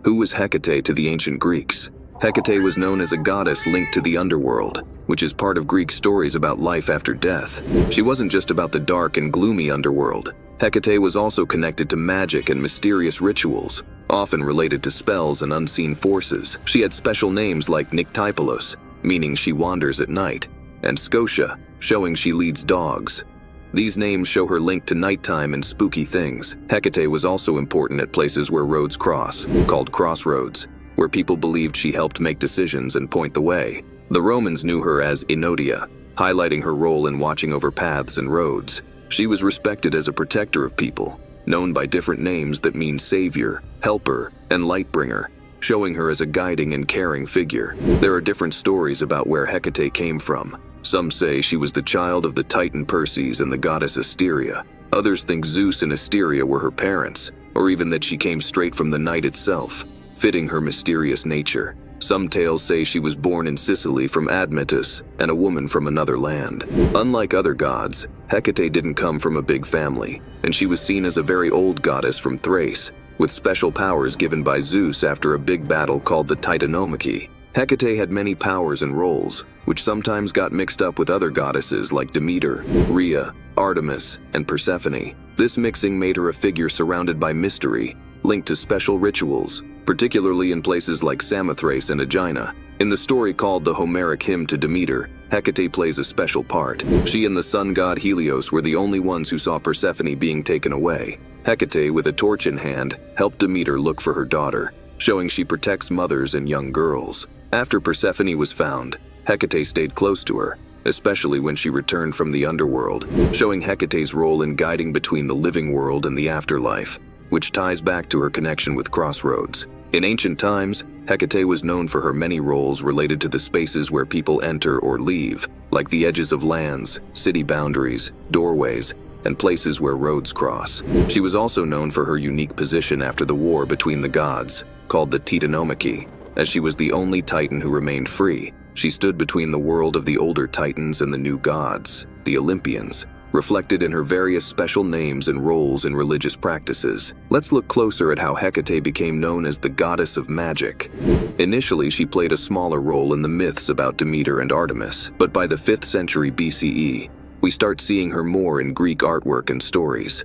Who was Hecate to the ancient Greeks? Hecate was known as a goddess linked to the underworld, which is part of Greek stories about life after death. She wasn't just about the dark and gloomy underworld. Hecate was also connected to magic and mysterious rituals, often related to spells and unseen forces. She had special names like Nyctaipolos, meaning she wanders at night, and Scotia, showing she leads dogs. These names show her link to nighttime and spooky things. Hecate was also important at places where roads cross, called crossroads, where people believed she helped make decisions and point the way. The Romans knew her as Enodia, highlighting her role in watching over paths and roads. She was respected as a protector of people, known by different names that mean savior, helper, and lightbringer, showing her as a guiding and caring figure. There are different stories about where Hecate came from. Some say she was the child of the Titan Perses and the goddess Asteria. Others think Zeus and Asteria were her parents, or even that she came straight from the night itself, fitting her mysterious nature. Some tales say she was born in Sicily from Admetus and a woman from another land. Unlike other gods, Hecate didn't come from a big family, and she was seen as a very old goddess from Thrace, with special powers given by Zeus after a big battle called the Titanomachy. Hecate had many powers and roles, which sometimes got mixed up with other goddesses like Demeter, Rhea, Artemis, and Persephone. This mixing made her a figure surrounded by mystery, linked to special rituals, particularly in places like Samothrace and Aegina. In the story called the Homeric Hymn to Demeter, Hecate plays a special part. She and the sun god Helios were the only ones who saw Persephone being taken away. Hecate, with a torch in hand, helped Demeter look for her daughter, showing she protects mothers and young girls. After Persephone was found, Hecate stayed close to her, especially when she returned from the underworld, showing Hecate's role in guiding between the living world and the afterlife, which ties back to her connection with crossroads. In ancient times, Hecate was known for her many roles related to the spaces where people enter or leave, like the edges of lands, city boundaries, doorways, and places where roads cross. She was also known for her unique position after the war between the gods, called the Titanomachy. As she was the only Titan who remained free, she stood between the world of the older Titans and the new gods, the Olympians, reflected in her various special names and roles in religious practices. Let's look closer at how Hecate became known as the goddess of magic. Initially, she played a smaller role in the myths about Demeter and Artemis, but by the 5th century BCE, we start seeing her more in Greek artwork and stories.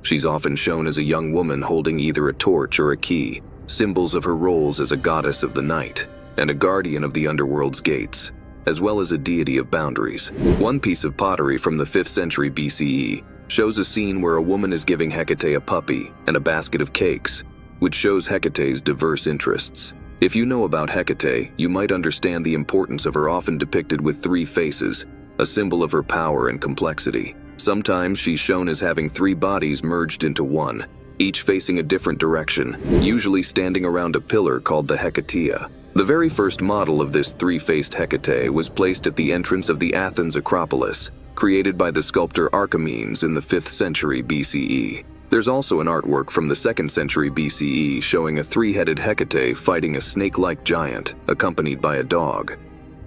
She's often shown as a young woman holding either a torch or a key, symbols of her roles as a goddess of the night and a guardian of the underworld's gates, as well as a deity of boundaries. One piece of pottery from the 5th century BCE shows a scene where a woman is giving Hecate a puppy and a basket of cakes, which shows Hecate's diverse interests. If you know about Hecate, you might understand the importance of her often depicted with 3 faces, a symbol of her power and complexity. Sometimes she's shown as having 3 bodies merged into one, each facing a different direction, usually standing around a pillar called the Hecatea. The very first model of this 3-faced Hecate was placed at the entrance of the Athens Acropolis, created by the sculptor Archimedes in the 5th century BCE. There's also an artwork from the 2nd century BCE showing a 3-headed Hecate fighting a snake-like giant, accompanied by a dog.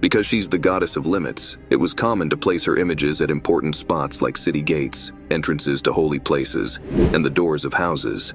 Because she's the goddess of limits, it was common to place her images at important spots like city gates, entrances to holy places, and the doors of houses.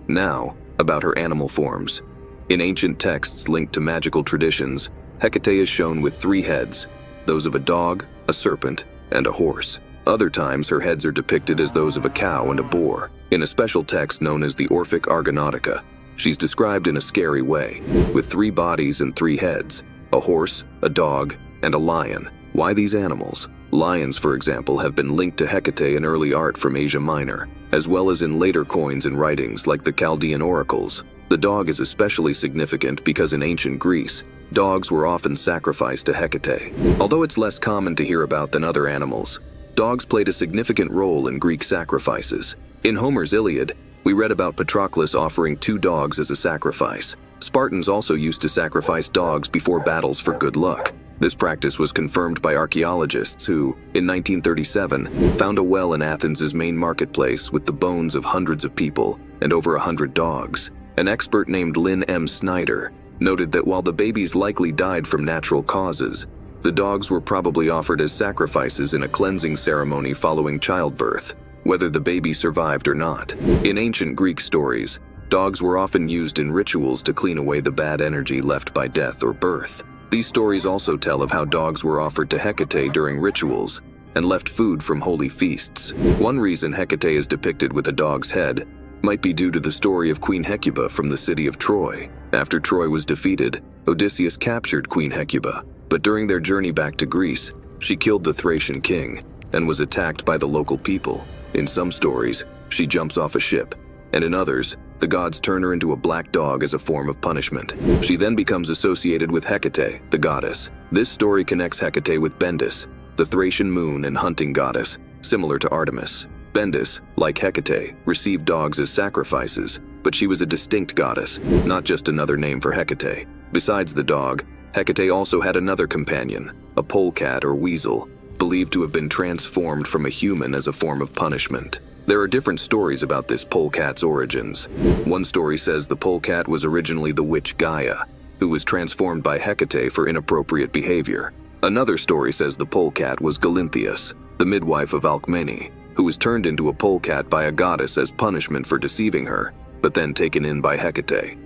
Now, about her animal forms. In ancient texts linked to magical traditions, Hecate is shown with 3 heads, those of a dog, a serpent, and a horse. Other times her heads are depicted as those of a cow and a boar. In a special text known as the Orphic Argonautica, she's described in a scary way, with 3 bodies and 3 heads, a horse, a dog, and a lion. Why these animals? Lions, for example, have been linked to Hecate in early art from Asia Minor, as well as in later coins and writings like the Chaldean oracles. The dog is especially significant because in ancient Greece, dogs were often sacrificed to Hecate. Although it's less common to hear about than other animals, dogs played a significant role in Greek sacrifices. In Homer's Iliad, we read about Patroclus offering 2 dogs as a sacrifice. Spartans also used to sacrifice dogs before battles for good luck. This practice was confirmed by archaeologists who, in 1937, found a well in Athens' main marketplace with the bones of hundreds of people and over 100 dogs. An expert named Lynn M. Snyder noted that while the babies likely died from natural causes, the dogs were probably offered as sacrifices in a cleansing ceremony following childbirth, whether the baby survived or not. In ancient Greek stories, Dogs were often used in rituals to clean away the bad energy left by death or birth. These stories also tell of how dogs were offered to Hecate during rituals and left food from holy feasts. One reason Hecate is depicted with a dog's head might be due to the story of Queen Hecuba from the city of Troy. After Troy was defeated, Odysseus captured Queen Hecuba, but during their journey back to Greece, she killed the Thracian king and was attacked by the local people. In some stories, she jumps off a ship, and in others, the gods turn her into a black dog as a form of punishment. She then becomes associated with Hecate, the goddess. This story connects Hecate with Bendis, the Thracian moon and hunting goddess, similar to Artemis. Bendis, like Hecate, received dogs as sacrifices, but she was a distinct goddess, not just another name for Hecate. Besides the dog, Hecate also had another companion, a polecat or weasel, believed to have been transformed from a human as a form of punishment. There are different stories about this polecat's origins. One story says the polecat was originally the witch Gaia, who was transformed by Hecate for inappropriate behavior. Another story says the polecat was Galinthias, the midwife of Alcmene, who was turned into a polecat by a goddess as punishment for deceiving her, but then taken in by Hecate.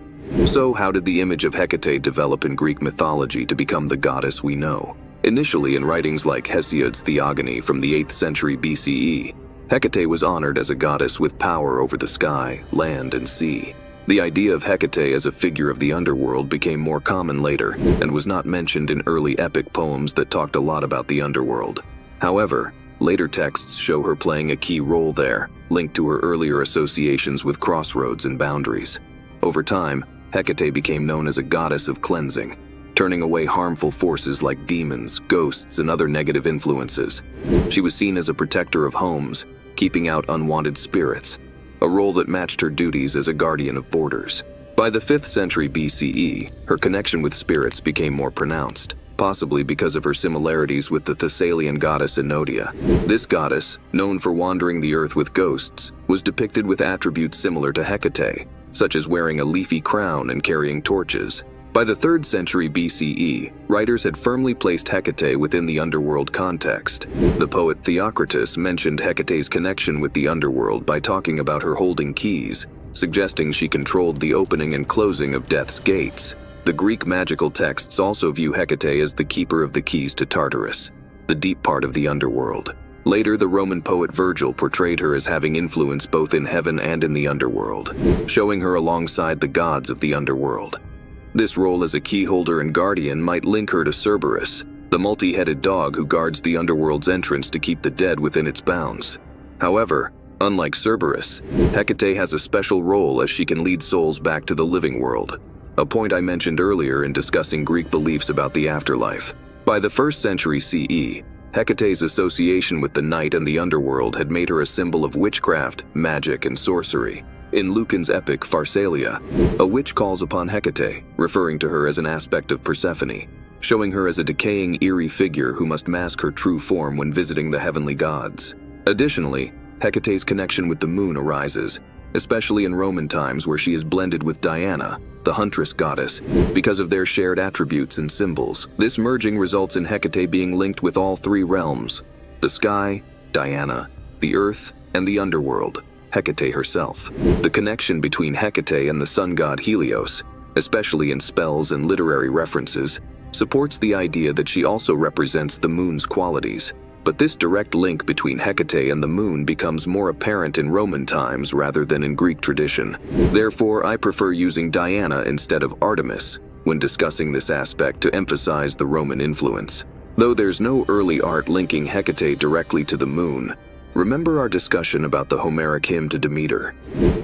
So how did the image of Hecate develop in Greek mythology to become the goddess we know? Initially in writings like Hesiod's Theogony from the 8th century BCE, Hecate was honored as a goddess with power over the sky, land, and sea. The idea of Hecate as a figure of the underworld became more common later and was not mentioned in early epic poems that talked a lot about the underworld. However, later texts show her playing a key role there, linked to her earlier associations with crossroads and boundaries. Over time, Hecate became known as a goddess of cleansing, turning away harmful forces like demons, ghosts, and other negative influences. She was seen as a protector of homes, keeping out unwanted spirits, a role that matched her duties as a guardian of borders. By the 5th century BCE, her connection with spirits became more pronounced, possibly because of her similarities with the Thessalian goddess Enodia. This goddess, known for wandering the earth with ghosts, was depicted with attributes similar to Hecate, such as wearing a leafy crown and carrying torches. By the 3rd century BCE, writers had firmly placed Hecate within the underworld context. The poet Theocritus mentioned Hecate's connection with the underworld by talking about her holding keys, suggesting she controlled the opening and closing of death's gates. The Greek magical texts also view Hecate as the keeper of the keys to Tartarus, the deep part of the underworld. Later, the Roman poet Virgil portrayed her as having influence both in heaven and in the underworld, showing her alongside the gods of the underworld. This role as a keyholder and guardian might link her to Cerberus, the multi-headed dog who guards the underworld's entrance to keep the dead within its bounds. However, unlike Cerberus, Hecate has a special role as she can lead souls back to the living world, a point I mentioned earlier in discussing Greek beliefs about the afterlife. By the 1st century CE, Hecate's association with the night and the underworld had made her a symbol of witchcraft, magic, and sorcery. In Lucan's epic Pharsalia, a witch calls upon Hecate, referring to her as an aspect of Persephone, showing her as a decaying, eerie figure who must mask her true form when visiting the heavenly gods. Additionally, Hecate's connection with the moon arises, especially in Roman times where she is blended with Diana, the huntress goddess, because of their shared attributes and symbols. This merging results in Hecate being linked with all 3 realms: the sky, Diana, the earth, and the underworld, Hecate herself. The connection between Hecate and the sun god Helios, especially in spells and literary references, supports the idea that she also represents the moon's qualities. But this direct link between Hecate and the moon becomes more apparent in Roman times rather than in Greek tradition. Therefore, I prefer using Diana instead of Artemis when discussing this aspect to emphasize the Roman influence. Though there's no early art linking Hecate directly to the moon, remember our discussion about the Homeric hymn to Demeter.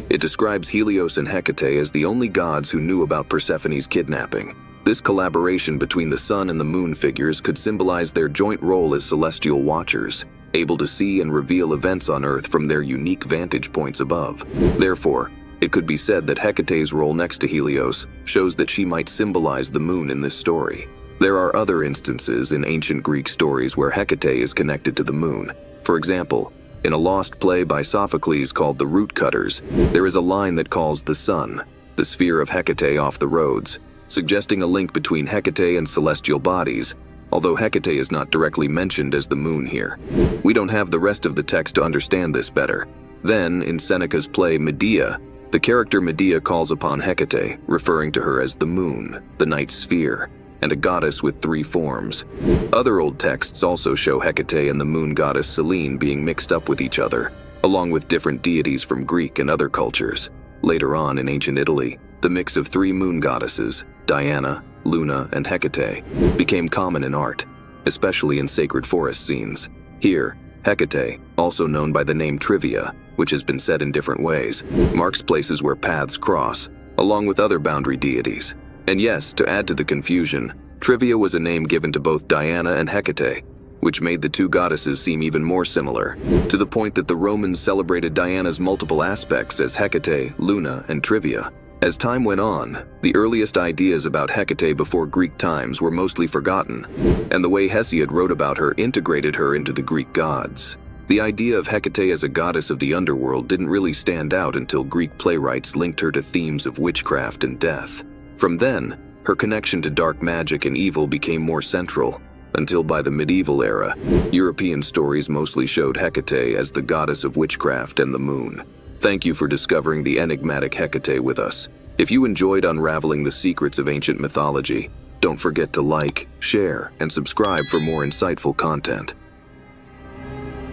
It describes Helios and Hecate as the only gods who knew about Persephone's kidnapping. This collaboration between the sun and the moon figures could symbolize their joint role as celestial watchers, able to see and reveal events on Earth from their unique vantage points above. Therefore, it could be said that Hecate's role next to Helios shows that she might symbolize the moon in this story. There are other instances in ancient Greek stories where Hecate is connected to the moon. For example, in a lost play by Sophocles called The Root Cutters, there is a line that calls the sun, the sphere of Hecate off the roads, suggesting a link between Hecate and celestial bodies, although Hecate is not directly mentioned as the moon here. We don't have the rest of the text to understand this better. Then, in Seneca's play Medea, The character Medea calls upon Hecate, referring to her as the moon, the night sphere, and a goddess with 3 forms. Other old texts also show Hecate and the moon goddess Selene being mixed up with each other, along with different deities from Greek and other cultures. Later on in ancient Italy, the mix of 3 moon goddesses, Diana, Luna, and Hecate, became common in art, especially in sacred forest scenes. Here, Hecate, also known by the name Trivia, which has been said in different ways, marks places where paths cross, along with other boundary deities. And yes, to add to the confusion, Trivia was a name given to both Diana and Hecate, which made the 2 goddesses seem even more similar, to the point that the Romans celebrated Diana's multiple aspects as Hecate, Luna, and Trivia. As time went on, the earliest ideas about Hecate before Greek times were mostly forgotten, and the way Hesiod wrote about her integrated her into the Greek gods. The idea of Hecate as a goddess of the underworld didn't really stand out until Greek playwrights linked her to themes of witchcraft and death. From then, her connection to dark magic and evil became more central, until by the medieval era, European stories mostly showed Hecate as the goddess of witchcraft and the moon. Thank you for discovering the enigmatic Hecate with us. If you enjoyed unraveling the secrets of ancient mythology, don't forget to like, share, and subscribe for more insightful content.